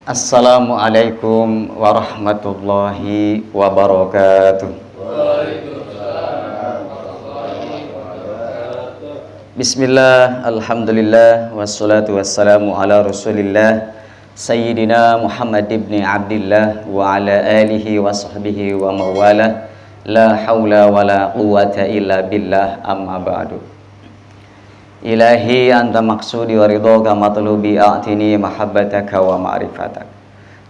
Assalamualaikum warahmatullahi wabarakatuh. Bismillah, alhamdulillah, wassalatu wassalamu ala rasulillah Sayyidina Muhammad ibn Abdillah wa ala alihi wa sahbihi wa mawala. La hawla wa la quwata illa billah, amma ba'du. Ilahi anta maksudi wa ridhoka matlubi a'tini mahabbataka wa ma'rifatak.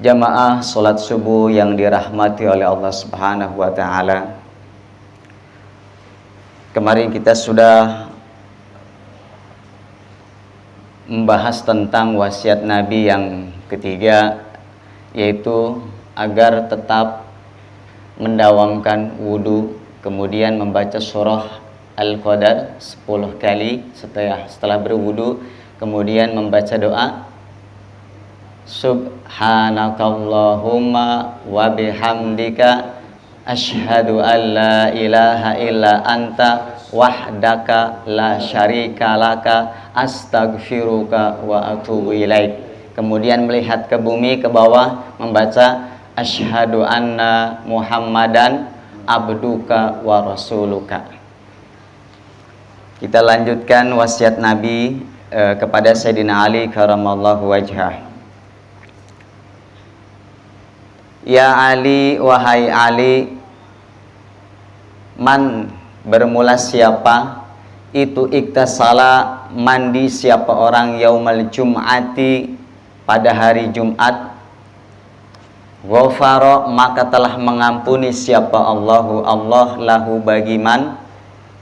Jamaah salat subuh yang dirahmati oleh Allah Subhanahu wa taala. Kemarin kita sudah membahas tentang wasiat Nabi yang ketiga, yaitu agar tetap mendawamkan wudu, kemudian membaca surah Al-Qadar 10 kali setelah berwudu, kemudian membaca doa Subhanakallahumma wa bihamdika asyhadu an la ilaha illa anta wahdaka la syarika laka astaghfiruka wa atubu ilaik. Kemudian melihat ke bumi, ke bawah, membaca asyhadu anna Muhammadan abduka wa rasuluka. Kita lanjutkan wasiat Nabi kepada Sayyidina Ali karamallahu wajhah. Ya Ali, wahai Ali, man bermula siapa, itu iktasala mandi siapa orang yaumal jum'ati pada hari Jumat, ghafara maka telah mengampuni siapa Allahu Allah lahu bagi man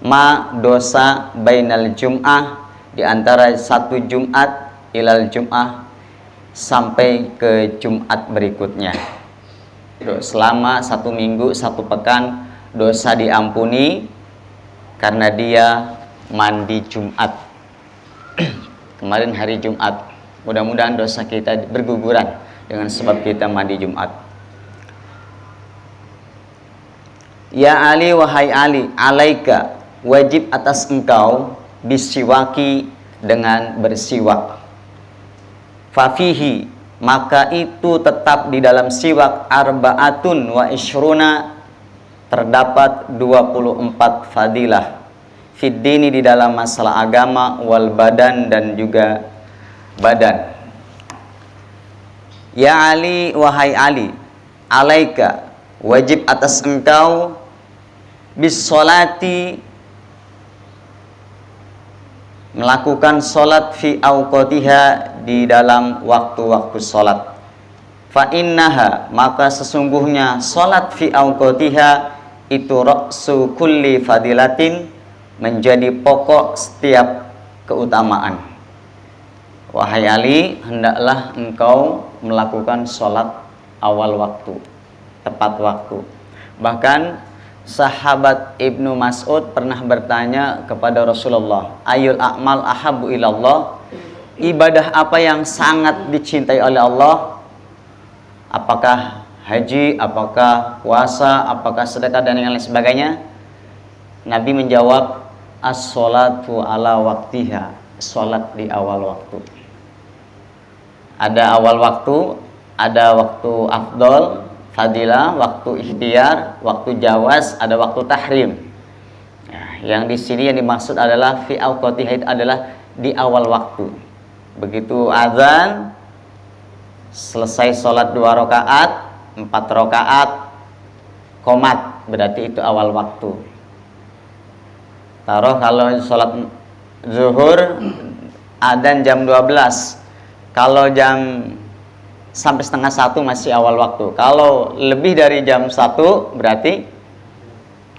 ma dosa bainal jum'ah di antara satu Jumat ilal jum'ah sampai ke Jumat berikutnya. Selama satu minggu, satu pekan dosa diampuni karena dia mandi Jumat. Kemarin hari Jumat, mudah-mudahan dosa kita berguguran dengan sebab kita mandi Jumat. Ya Ali, wahai Ali, alaika wajib atas engkau bisiwaki dengan bersiwak. Fafihi maka itu tetap di dalam siwak arba'atun wa ishruna terdapat 24 fadilah fiddini di dalam masalah agama wal badan dan juga badan. Ya Ali, wahai Ali, alaika wajib atas engkau bis sholati melakukan solat fi awqatiha di dalam waktu-waktu solat. Fa innaha maka sesungguhnya solat fi awqatiha itu ra'su kulli fadilatin menjadi pokok setiap keutamaan. Wahai Ali, hendaklah engkau melakukan solat awal waktu, tepat waktu. Bahkan sahabat Ibnu Mas'ud pernah bertanya kepada Rasulullah, ayul a'mal ahabbu ilallah, ibadah apa yang sangat dicintai oleh Allah? Apakah haji, apakah puasa, apakah sedekah dan yang lain sebagainya? Nabi menjawab, as-sholatu ala waktiha, sholat di awal waktu. Ada awal waktu, ada waktu afdol, fadilah, waktu ikhtiar, waktu jawaz, ada waktu tahrim. Nah, yang di sini yang dimaksud adalah fi awqatiha adalah di awal waktu. Begitu azan, selesai sholat 2 rakaat, 4 rakaat, qomat, berarti itu awal waktu. Taruh kalau sholat zuhur, adzan jam 12. Kalau jam sampai setengah 1 masih awal waktu. Kalau lebih dari jam 1 berarti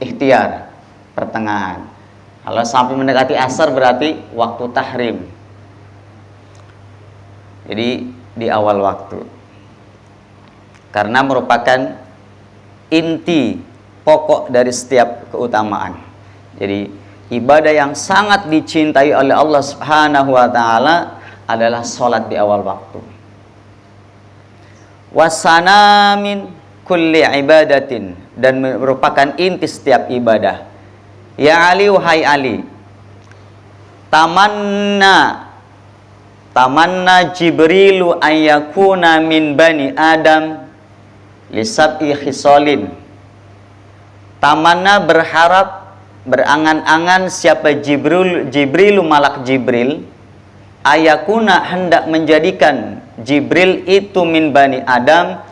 ikhtiar, pertengahan. Kalau sampai mendekati asar berarti waktu tahrim. Jadi di awal waktu. Karena merupakan inti pokok dari setiap keutamaan. Jadi ibadah yang sangat dicintai oleh Allah Subhanahu wa taala adalah sholat di awal waktu. Wasana min kulli ibadatin, dan merupakan inti setiap ibadah. Ya Ali, wahai Ali, tamanna tamanna Jibrilu ayyakuna min bani Adam lisab'i khisalin. Tamanna berharap, berangan-angan siapa Jibrilu malak Jibril, ayakuna hendak menjadikan Jibril itu min bani Adam,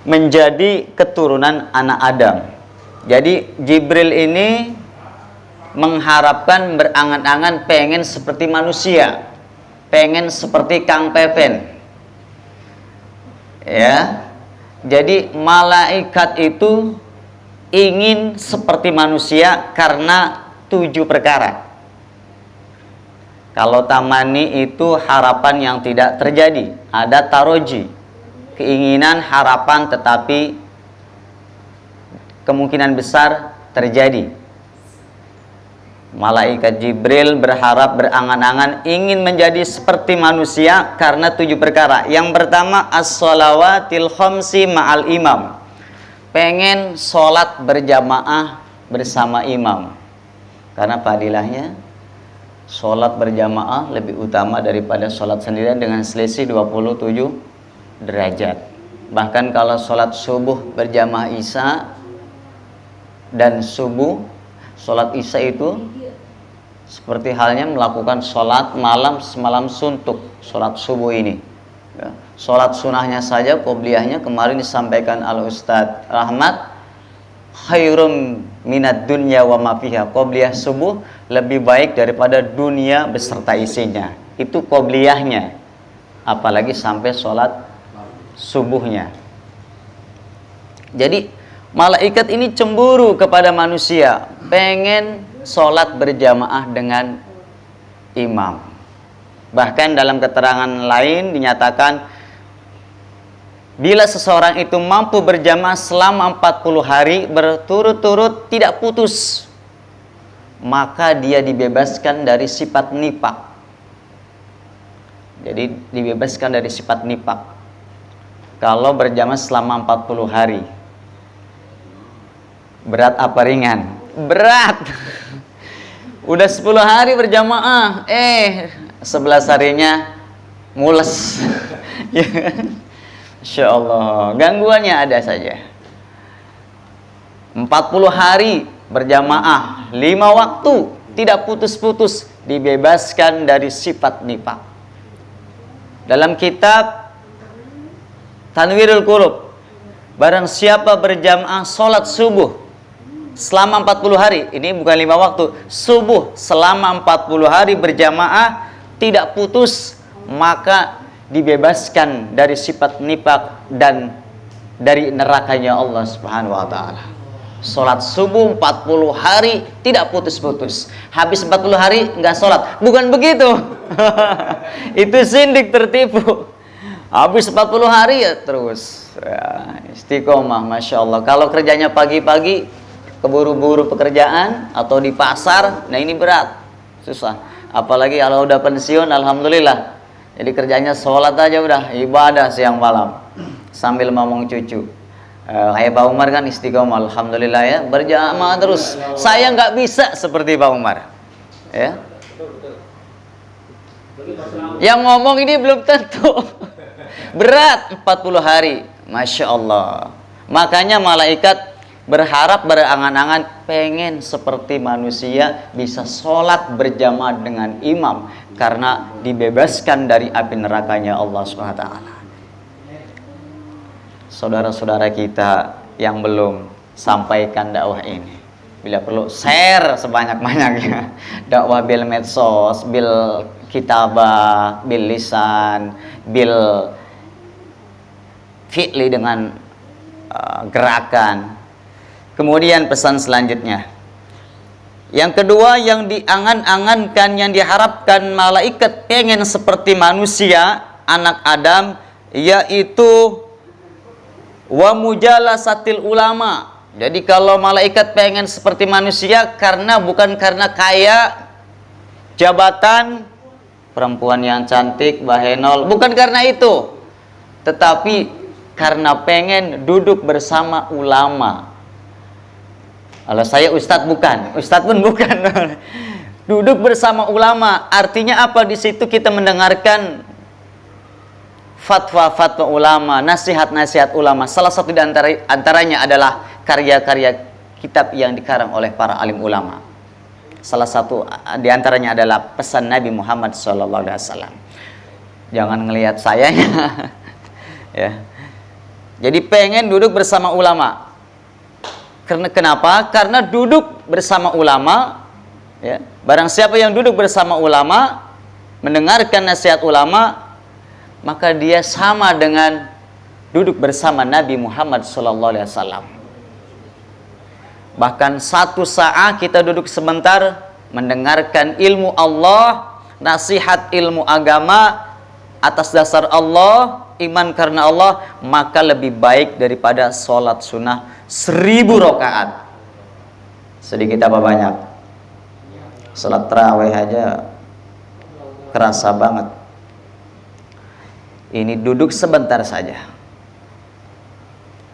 menjadi keturunan anak Adam. Jadi Jibril ini mengharapkan, berangan-angan pengen seperti manusia, pengen seperti Kang Pepen. Ya. Jadi malaikat itu ingin seperti manusia karena 7 perkara. Kalau tamani itu harapan yang tidak terjadi, ada taroji, keinginan, harapan, tetapi kemungkinan besar terjadi. Malaikat Jibril berharap, berangan-angan ingin menjadi seperti manusia karena 7 perkara. Yang pertama, as-shalawatil khamsi ma'al imam. Pengen sholat berjamaah bersama imam. Karena fadilahnya sholat berjamaah lebih utama daripada sholat sendirian dengan selisih 27 derajat. Bahkan kalau sholat subuh berjamaah isya dan subuh, sholat isya itu seperti halnya melakukan sholat malam semalam suntuk. Sholat subuh ini ya. Sholat sunahnya saja, qobliyahnya kemarin disampaikan Al-Ustadz Rahmat, khairum minad dunya wa ma fiha. Qobliyah subuh lebih baik daripada dunia beserta isinya. Itu qobliyahnya, apalagi sampai sholat subuhnya. Jadi malaikat ini cemburu kepada manusia, pengen sholat berjamaah dengan imam. Bahkan dalam keterangan lain dinyatakan, bila seseorang itu mampu berjamaah selama 40 hari berturut-turut tidak putus, maka dia dibebaskan dari sifat nifak. Jadi dibebaskan dari sifat nifak kalau berjamaah selama 40 hari. Berat apa ringan? Berat. Udah 10 hari berjamaah, 11 harinya mules. Masya Allah, gangguannya ada saja. 40 hari berjamaah, 5 waktu, tidak putus-putus, dibebaskan dari sifat nifak. Dalam kitab Tanwirul Qulub, barang siapa berjamaah sholat subuh selama 40 hari, ini bukan 5 waktu, subuh selama 40 hari berjamaah tidak putus, maka dibebaskan dari sifat nifak dan dari nerakanya Allah Subhanahu wa taala. Salat subuh 40 hari tidak putus-putus. Habis 40 hari enggak salat. Bukan begitu. Itu sindik, tertipu. Habis 40 hari ya terus. Ya, istiqomah, Masya Allah. Kalau kerjanya pagi-pagi, keburu-buru pekerjaan atau di pasar, nah ini berat, susah. Apalagi kalau udah pensiun, alhamdulillah. Jadi kerjanya sholat aja udah, ibadah siang malam sambil ngomong cucu. Kayak Pak Umar kan istiqomah, alhamdulillah ya, berjamaah terus. Saya nggak bisa seperti Pak Umar, ya. Yang ngomong ini belum tentu. Berat 40 hari, Masya Allah. Makanya malaikat berharap, berangan-angan pengen seperti manusia bisa sholat berjamaah dengan imam karena dibebaskan dari api nerakanya Allah SWT. Saudara-saudara kita yang belum sampaikan dakwah ini, bila perlu share sebanyak-banyaknya. Dakwah bil medsos, bil kitabah, bil lisan, bil fi'li dengan gerakan. Kemudian pesan selanjutnya, yang kedua yang diangan-angankan, yang diharapkan malaikat pengen seperti manusia, anak Adam, yaitu wa mujalasatil ulama. Jadi kalau malaikat pengen seperti manusia bukan karena kaya, jabatan, perempuan yang cantik, bahenol, bukan karena itu, tetapi karena pengen duduk bersama ulama. Kalau saya ustadz bukan, ustadz pun bukan. Duduk bersama ulama, artinya apa? Di situ kita mendengarkan fatwa-fatwa ulama, nasihat-nasihat ulama. Salah satu di antaranya adalah karya-karya kitab yang dikarang oleh para alim ulama. Salah satu di antaranya adalah pesan Nabi Muhammad SAW. Jangan ngelihat sayanya. Ya. Jadi pengen duduk bersama ulama. Karena kenapa? Karena duduk bersama ulama, ya, barang siapa yang duduk bersama ulama, mendengarkan nasihat ulama, maka dia sama dengan duduk bersama Nabi Muhammad SAW. Bahkan satu saat kita duduk sebentar mendengarkan ilmu Allah, nasihat ilmu agama atas dasar Allah, iman karena Allah, maka lebih baik daripada sholat sunnah 1000 rakaat. Sedikit apa banyak? Sholat tarawih aja kerasa banget. Ini duduk sebentar saja.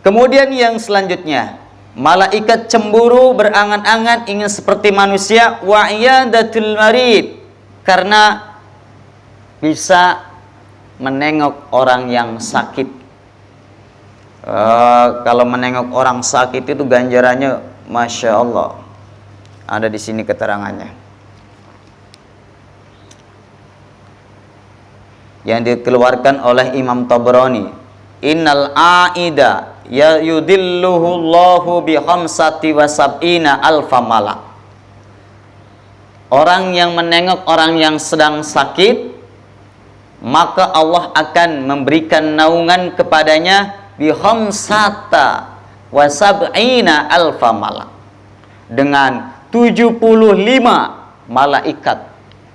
Kemudian yang selanjutnya, malaikat cemburu, berangan-angan ingin seperti manusia, wa iyadatul marid, karena bisa menengok orang yang sakit. Kalau menengok orang sakit itu ganjarannya Masya Allah. Ada di sini keterangannya. Yang dikeluarkan oleh Imam Tabrani, innal aida ya yudilluhullahu bi khamsati wa sab'ina alfa malak. Orang yang menengok orang yang sedang sakit, maka Allah akan memberikan naungan kepadanya bi khamsata wa sab'ina alfa malak, dengan 75 malaikat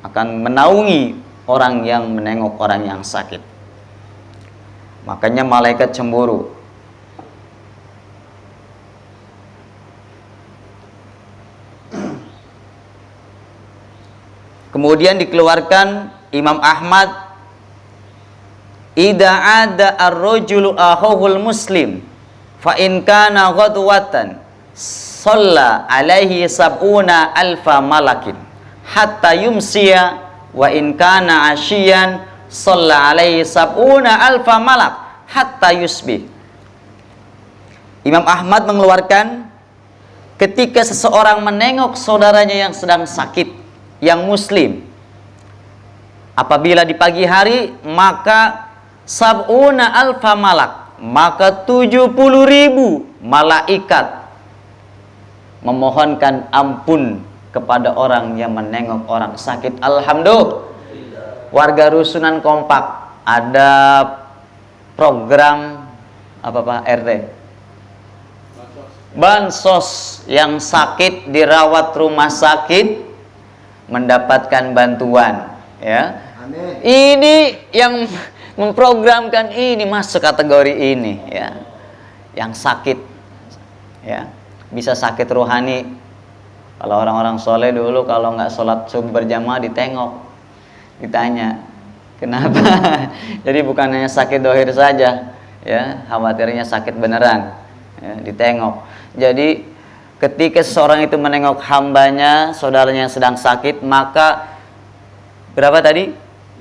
akan menaungi orang yang menengok orang yang sakit. Makanya malaikat cemburu. Kemudian dikeluarkan Imam Ahmad, idza ada ar-rajulu akhul muslim fa in kana ghadwatan shalla alaihi sab'una alfa malakin hatta yumsiya wa in kana ashiyan shalla alaihi sab'una alfa malak hatta yusbih. Imam Ahmad mengeluarkan, ketika seseorang menengok saudaranya yang sedang sakit, yang muslim, apabila di pagi hari, maka sab'una alfa malak, maka 70.000 malaikat memohonkan ampun kepada orang yang menengok orang sakit. Alhamdulillah, warga Rusunan kompak. Ada program apa Pak RT? Bansos, yang sakit dirawat rumah sakit mendapatkan bantuan, ya. Amin. Ini yang memprogramkan ini masuk kategori ini, ya. Yang sakit, ya, bisa sakit rohani. Kalau orang-orang soleh dulu kalau nggak sholat subuh berjamaah ditengok, ditanya kenapa. Jadi bukan hanya sakit dohir saja, ya, khawatirnya sakit beneran, ya, ditengok. Jadi ketika seseorang itu menengok hambanya, saudaranya yang sedang sakit, maka berapa tadi?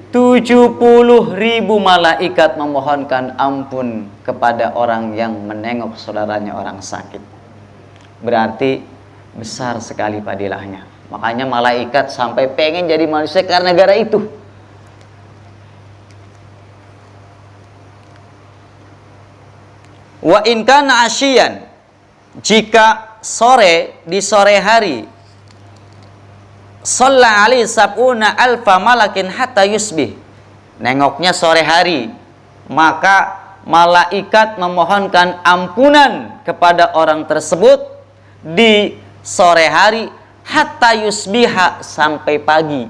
70.000 malaikat memohonkan ampun kepada orang yang menengok saudaranya orang sakit. Berarti besar sekali padilahnya. Makanya malaikat sampai pengen jadi manusia karena gara itu. Wa in kana asyian, jika sore, di sore hari, shalla alaihi sab'una alfa malakin hatta yusbih, nengoknya sore hari, maka malaikat memohonkan ampunan kepada orang tersebut di sore hari hatta yusbiha, sampai pagi.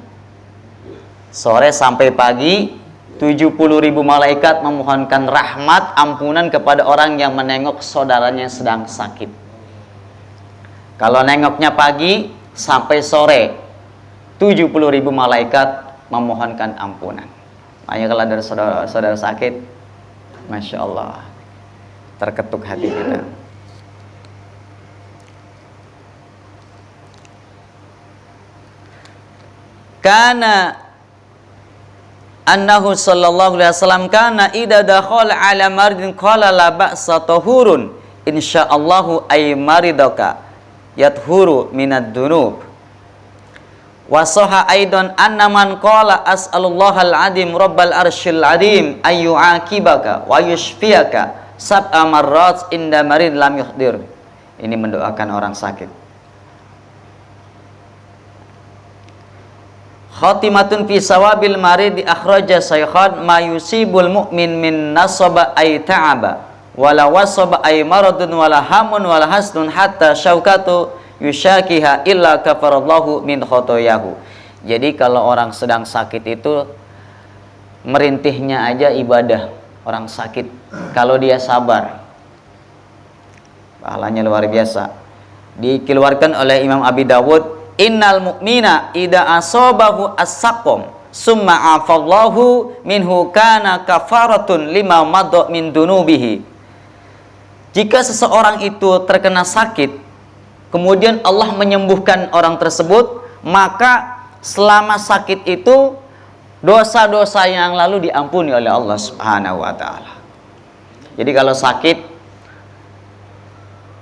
Sore sampai pagi 70.000 malaikat memohonkan rahmat, ampunan kepada orang yang menengok saudaranya yang sedang sakit. Kalau nengoknya pagi sampai sore, 70.000 malaikat memohonkan ampunan. Makanya kalau ada saudara sakit, Masya Allah, terketuk hati kita. Karena annahu sallallahu alaihi wasallam kana idza dakhala ala maridin qala la ba'sa tahurun insyaallahu ay maridaka yathuru minad dunub. Wa sahha aidan anna man qala as'alullahal adim rabbal arsyil adim ay yu'aqibaka wa yushfiyaka sab'a marrat inda marid lam yuhdir. Ini mendoakan orang sakit. Khatimatun fi sawabil marid di akhraja saykhan ma yusibul mu'min min nasaba ay ta'aba wala wasaba ay maradun wala hamun wala hasnun hatta syaukatu yushakiha illa kafarallahu min khotoyahu. Jadi kalau orang sedang sakit itu merintihnya aja ibadah. Orang sakit kalau dia sabar pahalanya luar biasa. Dikeluarkan oleh Imam Abi Dawud, innal mu'mina idza asabahu as-saqam summa afallahu minhu kana kafaratun lima madha min dunubihi. Jika seseorang itu terkena sakit, kemudian Allah menyembuhkan orang tersebut, maka selama sakit itu dosa-dosa yang lalu diampuni oleh Allah Subhanahu wa taala. Jadi kalau sakit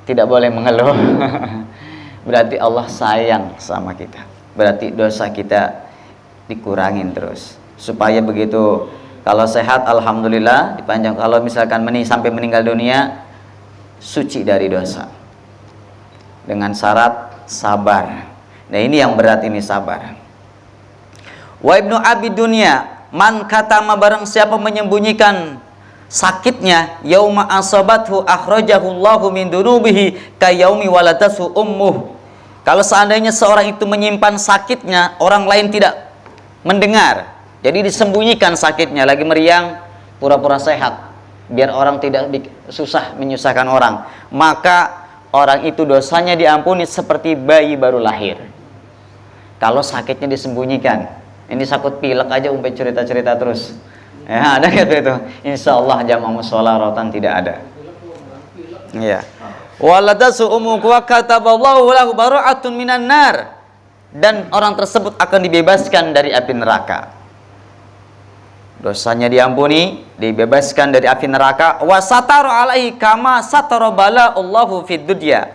tidak boleh mengeluh. Berarti Allah sayang sama kita. Berarti dosa kita dikurangin terus. Supaya begitu kalau sehat alhamdulillah dipanjang. Kalau misalkan sampai meninggal dunia suci dari dosa. Dengan syarat sabar. Nah ini yang berat, ini sabar. Wa ibnu abi dunya man katama, barang siapa menyembunyikan sakitnya, yauma asabathu akhrajahu Allahu min dunubihi ka yaumi waladatu ummuh. Kalau seandainya seorang itu menyimpan sakitnya, orang lain tidak mendengar, jadi disembunyikan sakitnya, lagi meriang pura-pura sehat biar orang tidak susah menyusahkan orang, maka orang itu dosanya diampuni seperti bayi baru lahir. Kalau sakitnya disembunyikan, ini sakit pilek aja umpet cerita-cerita terus. Ya, ada gitu itu. Insyaallah jamaah mushola rotan tidak ada. Iya. Waladasu ummuhu wa kataballahu lahu bara'atun minan nar. Dan orang tersebut akan dibebaskan dari api neraka. Dosanya diampuni, dibebaskan dari api neraka. Wa sataru alaihi kama satara bala Allahu fid dunya.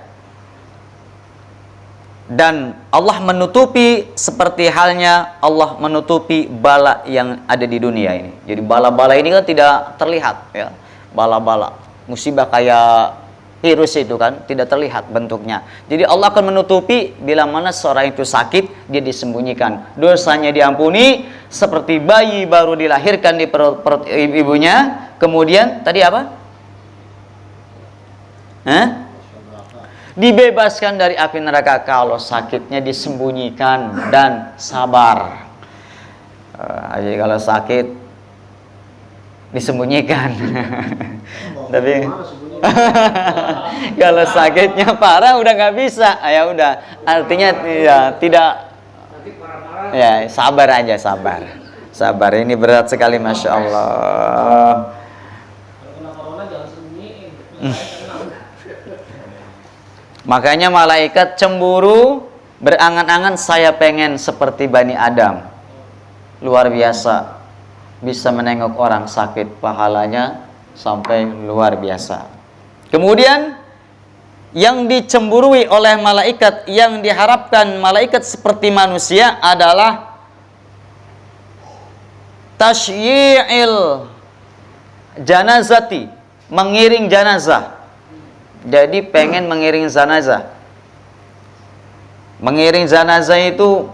Dan Allah menutupi seperti halnya Allah menutupi bala yang ada di dunia ini. Jadi bala-bala ini kan tidak terlihat ya. Bala-bala musibah kayak virus itu kan tidak terlihat bentuknya. Jadi Allah akan menutupi bila mana seorang itu sakit, dia disembunyikan. Dosanya diampuni seperti bayi baru dilahirkan di perut ibunya. Kemudian tadi apa? Dibebaskan dari api neraka kalau sakitnya disembunyikan dan sabar. Jadi kalau sakit disembunyikan. Tapi kalau sakitnya parah udah nggak bisa, ya udah. Artinya ya tidak. Ya sabar aja, sabar. Sabar, ini berat sekali, masya Allah. Makanya malaikat cemburu, berangan-angan saya pengen seperti Bani Adam. Luar biasa, bisa menengok orang sakit, pahalanya sampai luar biasa. Kemudian yang dicemburui oleh malaikat, yang diharapkan malaikat seperti manusia adalah tasyyi'il janazati, mengiring janazah. Jadi pengen mengiring jenazah. Mengiring jenazah itu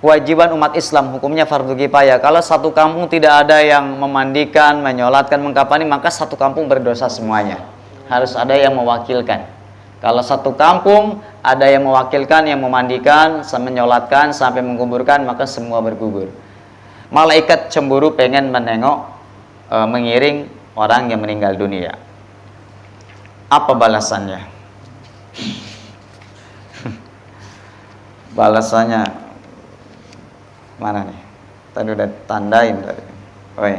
kewajiban umat Islam, hukumnya fardu kifayah. Kalau satu kampung tidak ada yang memandikan, menyolatkan, mengkafani, maka satu kampung berdosa semuanya. Harus ada yang mewakilkan. Kalau satu kampung ada yang mewakilkan, yang memandikan, menyolatkan, sampai menguburkan, maka semua bergugur. Malaikat cemburu pengen menengok, mengiring orang yang meninggal dunia. Apa balasannya? Balasannya mana nih? Tadi udah tandain tadi. Oi.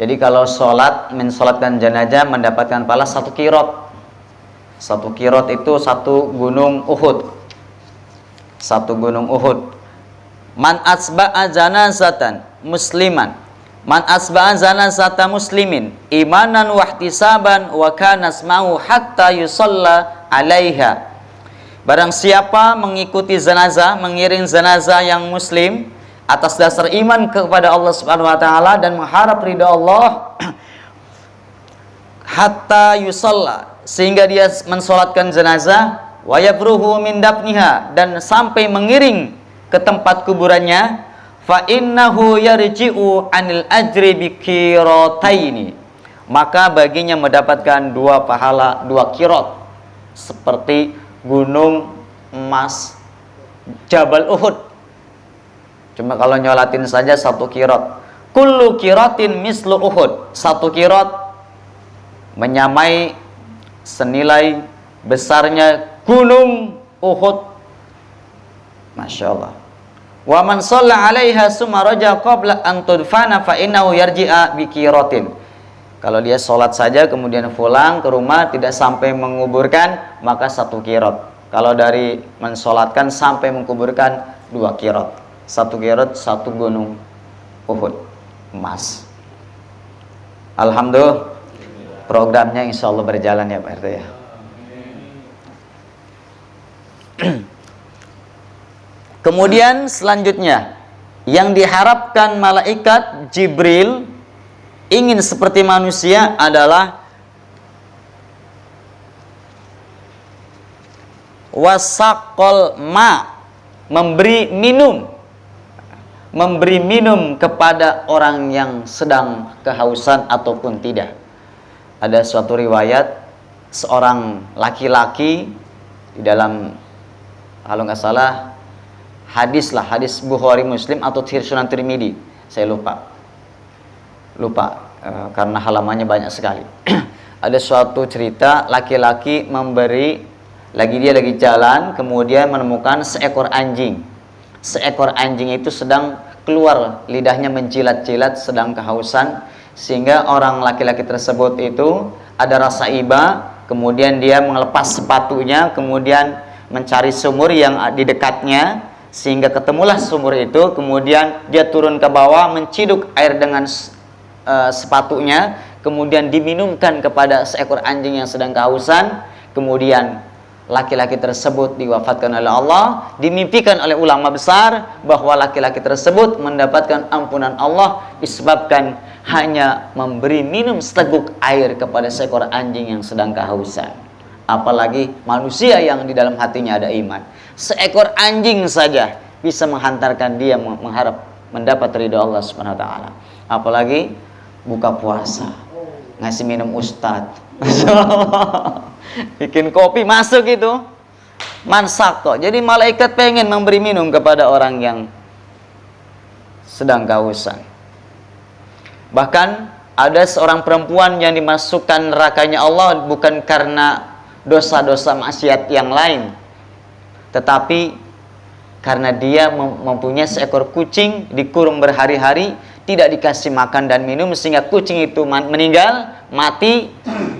Jadi kalau sholat, mensolatkan jenazah mendapatkan pahala 1 qirot. Satu kirot itu satu gunung Uhud. Satu gunung Uhud. Man asba'a janazatan musliman. Man asba'a janazata muslimin imanan wa ihtisaban wa kana asma'u hatta yusalla 'alaiha. Barang siapa mengikuti jenazah, mengiring jenazah yang muslim atas dasar iman kepada Allah Subhanahu wa taala dan mengharap ridha Allah hatta yusalla, sehingga dia mensolatkan jenazah, wa yabruhu min dafniha, dan sampai mengiring ke tempat kuburannya, fa innahu yarji'u anil ajri bikirataini, maka baginya mendapatkan 2 pahala 2 kirot seperti gunung emas Jabal Uhud. Cuma kalau nyolatin saja 1 kirot. Kullu kiratin mislu Uhud. 1 kirot menyamai senilai besarnya gunung Uhud. Masya Allah. Wa man shalla 'alaiha summa raja qabla an tudfana fa innahu yarji'a bi qiratin. Kalau dia sholat saja kemudian pulang ke rumah tidak sampai menguburkan, maka 1 kirot. Kalau dari mensolatkan sampai menguburkan 2 kirot. 1 kirot 1 gunung Uhud emas. Alhamdulillah, programnya insya Allah berjalan ya Pak RT ya. Kemudian selanjutnya, yang diharapkan malaikat Jibril ingin seperti manusia adalah wasaqol ma, memberi minum kepada orang yang sedang kehausan ataupun tidak. Ada suatu riwayat seorang laki-laki di dalam, kalau nggak salah hadis Bukhari Muslim atau Sunan Tirmidzi, saya lupa karena halamannya banyak sekali. Ada suatu cerita laki-laki dia lagi jalan, kemudian menemukan seekor anjing. Seekor anjing itu sedang keluar lidahnya menjilat-jilat, sedang kehausan, sehingga orang laki-laki tersebut itu ada rasa iba, kemudian dia melepas sepatunya, kemudian mencari sumur yang di dekatnya, sehingga ketemulah sumur itu, kemudian dia turun ke bawah menciduk air dengan sepatunya, kemudian diminumkan kepada seekor anjing yang sedang kehausan. Kemudian laki-laki tersebut diwafatkan oleh Allah. Dimimpikan oleh ulama besar bahwa laki-laki tersebut mendapatkan ampunan Allah disebabkan hanya memberi minum seteguk air kepada seekor anjing yang sedang kehausan. Apalagi manusia yang di dalam hatinya ada iman. Seekor anjing saja bisa menghantarkan dia mengharap mendapat ridha Allah Subhanahu wa taala. Apalagi buka puasa, ngasih minum ustadz, bikin kopi masuk itu mansak kok. Jadi malaikat pengen memberi minum kepada orang yang sedang kehausan. Bahkan ada seorang perempuan yang dimasukkan nerakanya Allah bukan karena dosa-dosa maksiat yang lain, tetapi karena dia mempunyai seekor kucing dikurung berhari-hari, tidak dikasih makan dan minum, sehingga kucing itu meninggal, mati.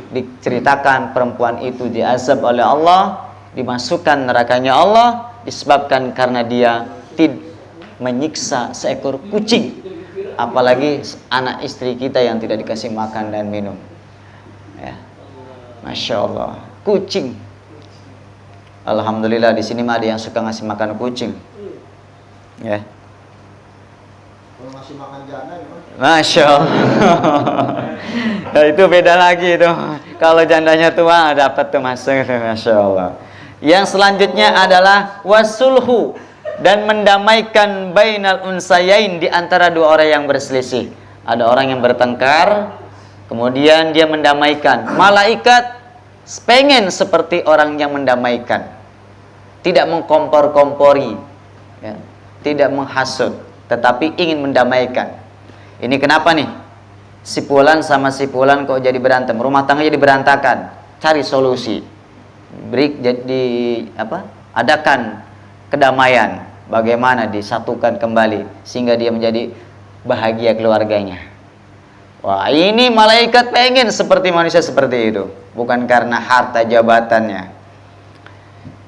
Diceritakan perempuan itu diazab oleh Allah, dimasukkan nerakanya Allah disebabkan karena dia menyiksa seekor kucing. Apalagi anak istri kita yang tidak dikasih makan dan minum ya. Masya Allah, kucing. Alhamdulillah di sini mah ada yang suka ngasih makan kucing ya. Kalau ngasih makan janda gimana? Masya Allah. Nah, itu beda lagi itu. Kalau jandanya tua dapat tuh masuk. Masya Allah. Yang selanjutnya adalah wasulhu, dan mendamaikan bainal unsayain, di antara 2 orang yang berselisih. Ada orang yang bertengkar, kemudian dia mendamaikan. Malaikat pengen seperti orang yang mendamaikan, tidak mengkompor-kompori ya, tidak menghasut, tetapi ingin mendamaikan. Ini kenapa nih? Si fulan sama si fulan kok jadi berantem, rumah tangga jadi berantakan. Cari solusi. Adakan kedamaian. Bagaimana disatukan kembali sehingga dia menjadi bahagia keluarganya. Wah, ini malaikat pengen seperti manusia seperti itu, bukan karena harta jabatannya.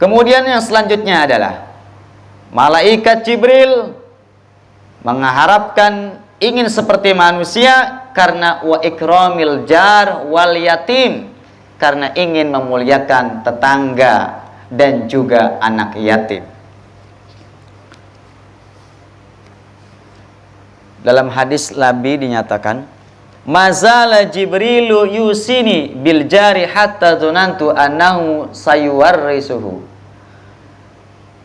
Kemudian yang selanjutnya adalah malaikat Jibril mengharapkan ingin seperti manusia karena wa ikramil jar wal yatim, karena ingin memuliakan tetangga dan juga anak yatim. Dalam hadis Nabi dinyatakan, mazala Jibrilu yusini bil jari hatta dzanantu annahu sayuwarrisuhu.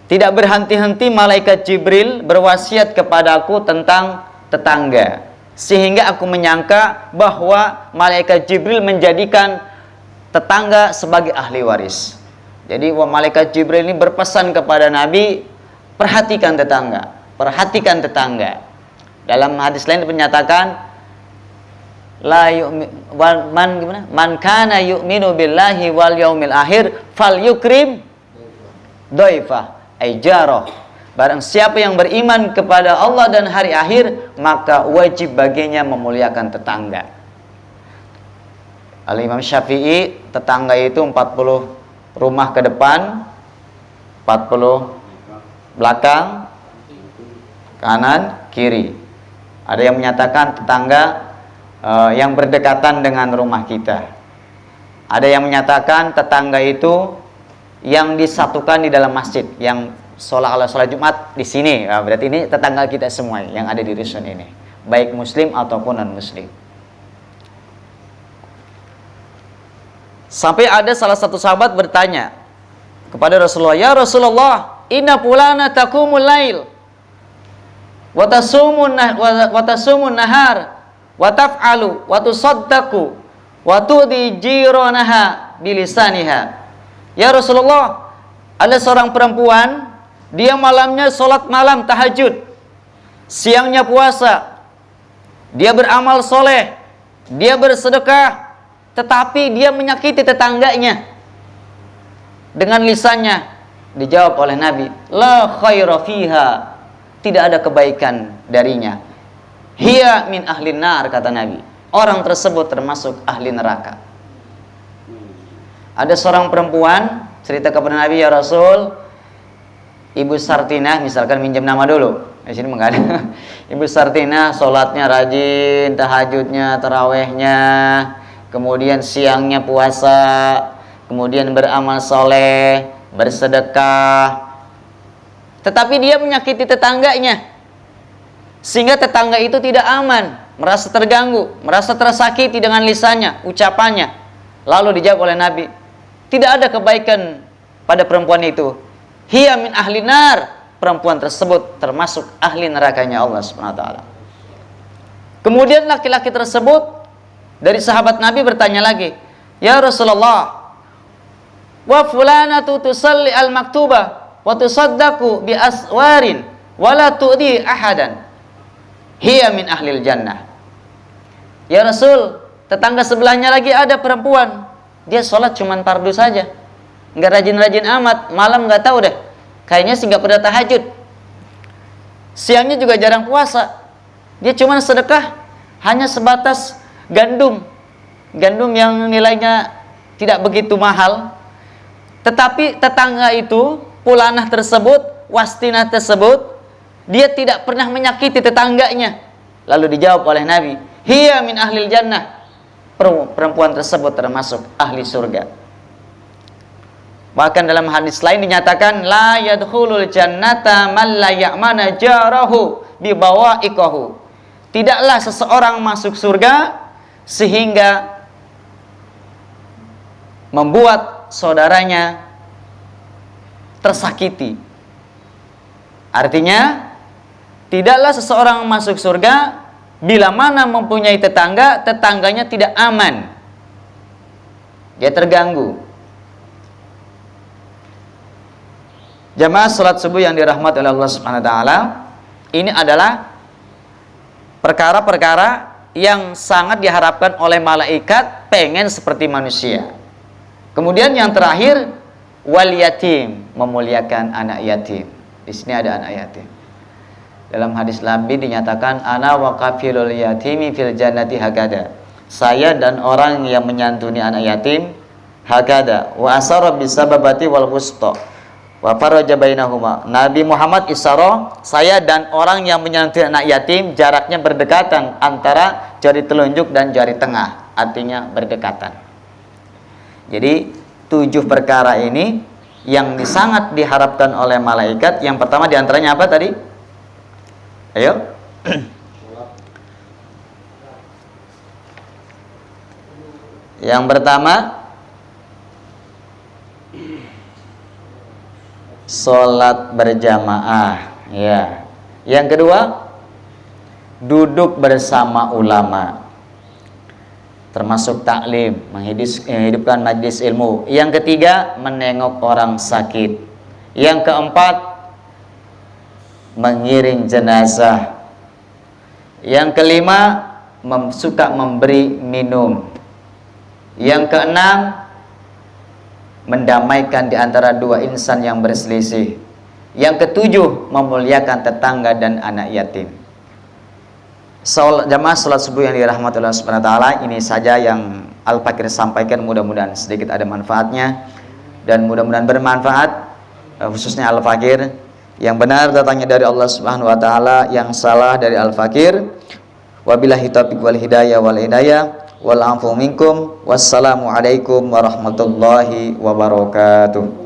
Tidak berhenti-henti malaikat Jibril berwasiat kepadaku tentang tetangga, sehingga aku menyangka bahwa malaikat Jibril menjadikan tetangga sebagai ahli waris. Jadi malaikat Jibril ini berpesan kepada Nabi, perhatikan tetangga, perhatikan tetangga. Dalam hadis lain dinyatakan, man kana yu'minu billahi wal yaumil akhir falyukrim dhaifah ay jarah. Barang siapa yang beriman kepada Allah dan hari akhir, maka wajib baginya memuliakan tetangga. Al-Imam Syafi'i, tetangga itu 40 rumah ke depan, 40 belakang, kanan, kiri. Ada yang menyatakan tetangga yang berdekatan dengan rumah kita. Ada yang menyatakan tetangga itu yang disatukan di dalam masjid, yang sholat Jumat di sini. Nah, berarti ini tetangga kita semua yang ada di rusun ini, baik muslim ataupun non muslim. Sampai ada salah satu sahabat bertanya kepada Rasulullah, ya Rasulullah, inna fulana taqumul lail wa tasumun nahar wa taf'alu wa tusaddaqu wa tu'di jiranaha bilisaniha. Ya Rasulullah, ada seorang perempuan, dia malamnya sholat malam tahajud, siangnya puasa, dia beramal soleh, dia bersedekah, tetapi dia menyakiti tetangganya dengan lisannya. Dijawab oleh Nabi, la khaira fiha, tidak ada kebaikan darinya. Hiya min ahlin nar, kata Nabi, orang tersebut termasuk ahli neraka. Ada seorang perempuan cerita kepada Nabi, ya Rasul, Ibu Sartina, misalkan minjem nama dulu, di sini enggak ada. Ibu Sartina sholatnya rajin, tahajudnya, tarawehnya, kemudian siangnya puasa, kemudian beramal soleh, bersedekah, tetapi dia menyakiti tetangganya, sehingga tetangga itu tidak aman, merasa terganggu, merasa tersakiti dengan lisannya, ucapannya. Lalu dijawab oleh Nabi, tidak ada kebaikan pada perempuan itu. Hiya min ahli nar, perempuan tersebut termasuk ahli nerakanya Allah Subhanahu wa taala. Kemudian laki-laki tersebut dari sahabat Nabi bertanya lagi, ya Rasulullah, wa fulanatu tusalli al-maktubah wa tusaddaqu bi aswarin wa la tu'di ahadan, hiya min ahlil jannah. Ya Rasul, tetangga sebelahnya lagi ada perempuan, dia sholat cuman fardu saja, nggak rajin-rajin amat, malam nggak tahu deh, kayaknya sih nggak pernah tahajud, siangnya juga jarang puasa, dia cuman sedekah hanya sebatas gandum yang nilainya tidak begitu mahal. Tetapi tetangga itu, pulanah tersebut, wastinah tersebut, dia tidak pernah menyakiti tetangganya. Lalu dijawab oleh Nabi, hiya min ahlil jannah, perempuan tersebut termasuk ahli surga. Bahkan dalam hadis lain dinyatakan, la yadkhulul jannata man la ya'mana jarahu bi bawa'iqahu, tidaklah seseorang masuk surga sehingga membuat saudaranya tersakiti. Artinya, tidaklah seseorang masuk surga bila mana mempunyai tetangga, tetangganya tidak aman, dia terganggu. Jamaah salat subuh yang dirahmati oleh Allah Subhanahu wa taala, ini adalah perkara-perkara yang sangat diharapkan oleh malaikat, pengen seperti manusia. Kemudian yang terakhir, wal yatim, memuliakan anak yatim. Di sini ada anak yatim. Dalam hadis Nabi dinyatakan ana wa kafilul yatimi fil jannati hakada. Saya dan orang yang menyantuni anak yatim hakada wa asara bisababati wal wusta wa faraja bainahuma. Nabi Muhammad isara, saya dan orang yang menyantuni anak yatim jaraknya berdekatan antara jari telunjuk dan jari tengah, artinya berdekatan. Jadi 7 perkara ini yang sangat diharapkan oleh malaikat. Yang pertama diantaranya apa tadi? Ayo. Yang pertama sholat berjamaah, ya. Yang kedua duduk bersama ulama, termasuk taklim, menghidupkan majlis ilmu. Yang ketiga menengok orang sakit. Yang keempat mengiring jenazah. Yang kelima suka memberi minum. Yang keenam mendamaikan di antara 2 insan yang berselisih. Yang ketujuh memuliakan tetangga dan anak yatim. Jamaah salat subuh yang dirahmati Allah Subhanahu wa taala, ini saja yang Al-Fakir sampaikan, mudah-mudahan sedikit ada manfaatnya dan mudah-mudahan bermanfaat, khususnya Al-Fakir. Yang benar datangnya dari Allah Subhanahu wa taala, yang salah dari Al-Fakir. Wabillahi taufiq wal hidayah wal hidayah wal afu minkum. Wassalamu alaikum warahmatullahi wabarakatuh.